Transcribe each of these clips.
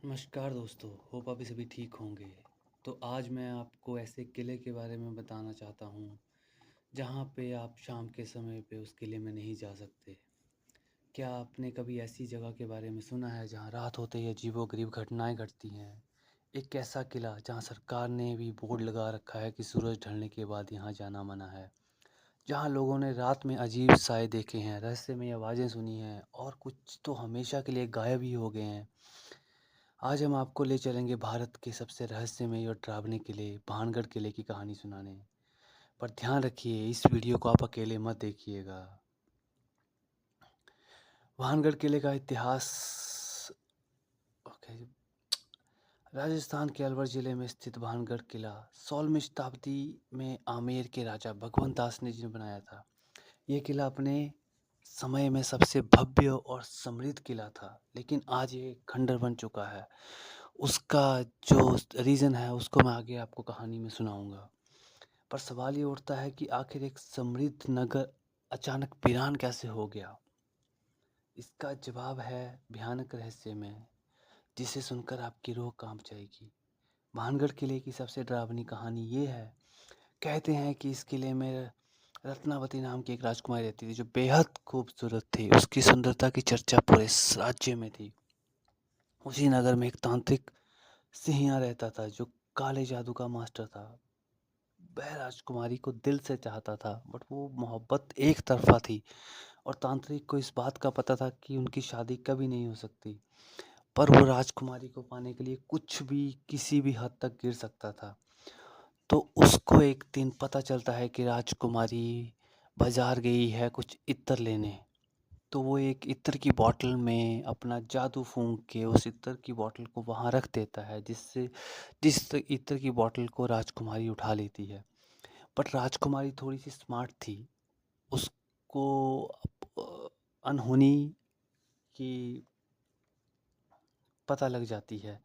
नमस्कार दोस्तों, होप आप सभी ठीक होंगे। तो आज मैं आपको ऐसे किले के बारे में बताना चाहता हूँ जहाँ पे आप शाम के समय पे उस किले में नहीं जा सकते। क्या आपने कभी ऐसी जगह के बारे में सुना है जहाँ रात होते ही अजीबोगरीब घटनाएं घटती हैं? एक ऐसा किला जहाँ सरकार ने भी बोर्ड लगा रखा है कि सूरज ढलने के बाद यहाँ जाना मना है। जहाँ लोगों ने रात में अजीब साए देखे हैं, रहस्यमय आवाज़ें सुनी हैं और कुछ तो हमेशा के लिए गायब ही हो गए हैं। आज हम आपको ले चलेंगे भारत के सबसे रहस्यमय और डरावने किले भानगढ़ किले की कहानी सुनाने। पर ध्यान रखिए, इस वीडियो को आप अकेले मत देखिएगा। भानगढ़ किले का इतिहास। ओके, राजस्थान के अलवर जिले में स्थित भानगढ़ किला 16वीं शताब्दी में आमेर के राजा भगवंत दास ने जी बनाया था। ये किला अपने समय में सबसे भव्य और समृद्ध किला था, लेकिन आज ये खंडर बन चुका है। उसका जो रीज़न है उसको मैं आगे आपको कहानी में सुनाऊंगा। पर सवाल ये उठता है कि आखिर एक समृद्ध नगर अचानक वीरान कैसे हो गया। इसका जवाब है भयानक रहस्य में, जिसे सुनकर आपकी रूह कांप जाएगी। भानगढ़ किले की सबसे डरावनी कहानी ये है। कहते हैं कि इस किले में रत्नावती नाम की एक राजकुमारी रहती थी जो बेहद खूबसूरत थी। उसकी सुंदरता की चर्चा पूरे राज्य में थी। उसी नगर में एक तांत्रिक सिंहिया रहता था जो काले जादू का मास्टर था। वह राजकुमारी को दिल से चाहता था, बट वो मोहब्बत एक तरफा थी और तांत्रिक को इस बात का पता था कि उनकी शादी कभी नहीं हो सकती। पर वो राजकुमारी को पाने के लिए कुछ भी किसी भी हद तक गिर सकता था। तो उसको एक दिन पता चलता है कि राजकुमारी बाजार गई है कुछ इत्र लेने। तो वो एक इत्र की बॉटल में अपना जादू फूंक के उस इत्र की बॉटल को वहाँ रख देता है, जिस इत्र की बॉटल को राजकुमारी उठा लेती है। बट राजकुमारी थोड़ी सी स्मार्ट थी। उसको अनहोनी की पता लग जाती है।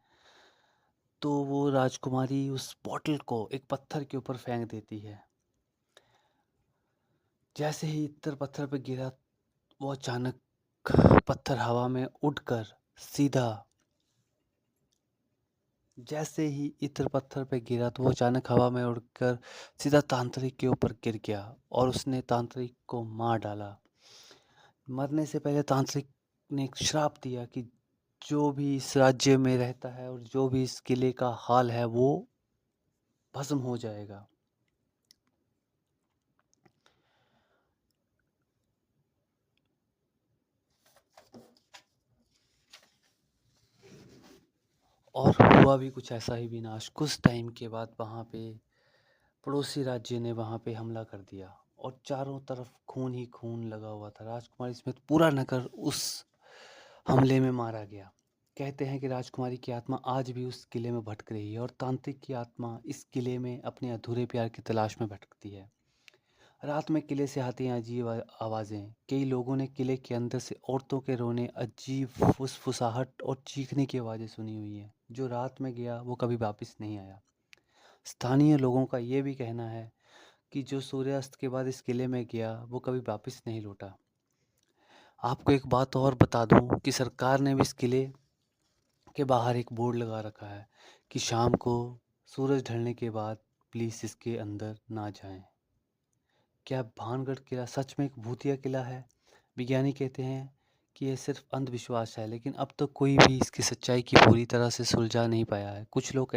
तो वो राजकुमारी उस बॉटल को एक पत्थर के ऊपर फेंक देती है। जैसे ही इत्र पत्थर पर गिरा, वो अचानक पत्थर हवा में उड़कर सीधा जैसे ही इत्र पत्थर पे गिरा तो वो अचानक हवा में उड़कर सीधा तांत्रिक के ऊपर गिर गया और उसने तांत्रिक को मार डाला। मरने से पहले तांत्रिक ने एक श्राप दिया कि जो भी इस राज्य में रहता है और जो भी इस किले का हाल है वो भस्म हो जाएगा। और हुआ भी कुछ ऐसा ही विनाश। कुछ टाइम के बाद वहाँ पे पड़ोसी राज्य ने वहाँ पे हमला कर दिया और चारों तरफ खून ही खून लगा हुआ था। राजकुमारी समेत पूरा नगर उस हमले में मारा गया। कहते हैं कि राजकुमारी की आत्मा आज भी उस किले में भटक रही है और तांत्रिक की आत्मा इस किले में अपने अधूरे प्यार की तलाश में भटकती है। रात में किले से आती हैं अजीब आवाज़ें। कई लोगों ने किले के अंदर से औरतों के रोने, अजीब फुसफुसाहट और चीखने की आवाज़ें सुनी हुई हैं। जो रात में गया वो कभी वापस नहीं आया। स्थानीय लोगों का ये भी कहना है कि जो सूर्यास्त के बाद इस किले में गया वो कभी वापस नहीं लौटा। आपको एक बात और बता दूं कि सरकार ने भी इस किले के बाहर एक बोर्ड लगा रखा है कि शाम को सूरज ढलने के बाद प्लीज़ इसके अंदर ना जाएं। क्या भानगढ़ किला सच में एक भूतिया किला है? विज्ञानी कहते हैं कि यह सिर्फ अंधविश्वास है, लेकिन अब तक कोई भी इसकी सच्चाई की पूरी तरह से सुलझा नहीं पाया है। कुछ लोग